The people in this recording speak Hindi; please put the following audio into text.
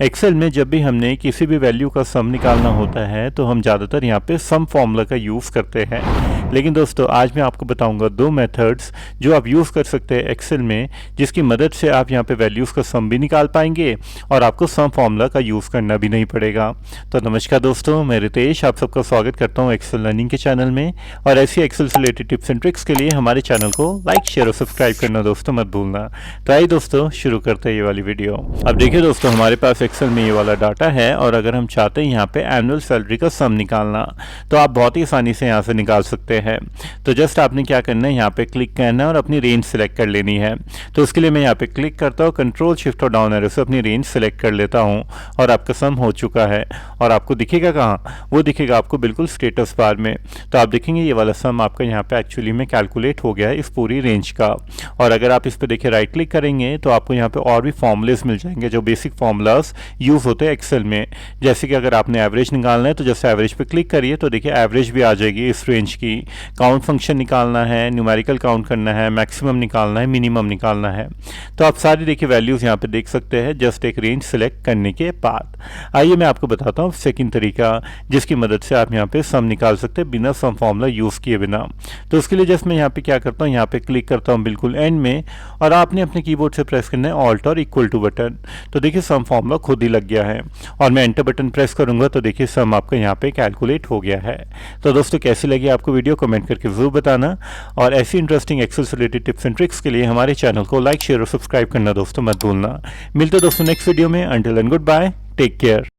एक्सेल में जब भी हमने किसी भी वैल्यू का सम निकालना होता है तो हम ज़्यादातर यहाँ पे सम फॉर्मूला का यूज़ करते हैं। लेकिन दोस्तों आज मैं आपको बताऊंगा दो मेथड्स जो आप यूज़ कर सकते हैं एक्सेल में, जिसकी मदद से आप यहाँ पे वैल्यूज़ का सम भी निकाल पाएंगे और आपको सम फॉर्मूला का यूज़ करना भी नहीं पड़ेगा। तो नमस्कार दोस्तों, मैं रितेश आप सबका स्वागत करता हूँ एक्सेल लर्निंग के चैनल में। और ऐसी एक्सेल से रिलेटेड टिप्स एंड ट्रिक्स के लिए हमारे चैनल को लाइक शेयर और सब्सक्राइब करना दोस्तों मत भूलना। तो आइए दोस्तों शुरू करते हैं ये वाली वीडियो। अब देखिए दोस्तों, हमारे पास एक्सेल में ये वाला डाटा है और अगर हम चाहते हैं यहाँ पे एनुअल सैलरी का सम निकालना तो आप बहुत ही आसानी से यहाँ से निकाल सकते हैं। तो जस्ट आपने क्या करना है, यहाँ पे क्लिक करना है और अपनी रेंज सेलेक्ट कर लेनी है। तो उसके लिए मैं यहाँ पे क्लिक करता हूँ, कंट्रोल शिफ्ट और डाउन एरो से अपनी रेंज सेलेक्ट कर लेता हूँ और आपका सम हो चुका है। और आपको दिखेगा कहाँ, वो दिखेगा आपको बिल्कुल स्टेटस बार में। तो आप देखेंगे ये वाला सम आपका यहाँ पे एक्चुअली में कैलकुलेट हो गया है इस पूरी रेंज का। और अगर आप इस पर देखिए राइट क्लिक करेंगे तो आपको यहाँ पे और भी फॉर्मूलेस मिल जाएंगे जो बेसिक फॉर्मूलास यूज़ होते हैं एक्सेल में। जैसे कि अगर आपने एवरेज निकालना है तो जैसे एवरेज पे क्लिक करिए तो देखिए एवरेज भी आ जाएगी इस रेंज की। काउंट फंक्शन निकालना है, न्यूमेरिकल काउंट करना है, मैक्सिमम निकालना है, मिनिमम निकालना है। तो आप सारी देखिए वैल्यूज़ यहाँ पे देख सकते हैं जस्ट एक रेंज सेलेक्ट करने के बाद। आइए मैं आपको बताता हूँ सेकंड तरीका जिसकी मदद से आप यहाँ पे सम निकाल सकते हैं बिना सम फॉर्मूला यूज़ किए बिना। तो उसके लिए जस्ट मैं यहाँ पे क्या करता हूँ, यहाँ पे क्लिक करता हूँ बिल्कुल एंड में और आपने अपने कीबोर्ड से प्रेस करना है ऑल्ट और इक्वल टू बटन। तो देखिए सम फॉर्मूला खुद ही लग गया है और मैं एंटर बटन प्रेस करूंगा तो देखिए सम आपका यहाँ पे कैलकुलेट हो गया है। तो दोस्तों कैसी लगी आपको वीडियो कमेंट करके जरूर बताना और ऐसी इंटरेस्टिंग एक्सेल से रिलेटेड टिप्स एंड ट्रिक्स के लिए हमारे चैनल को लाइक शेयर और सब्सक्राइब करना दोस्तों मत भूलना। मिलते दोस्तों नेक्स्ट वीडियो में। Until and good bye, take care.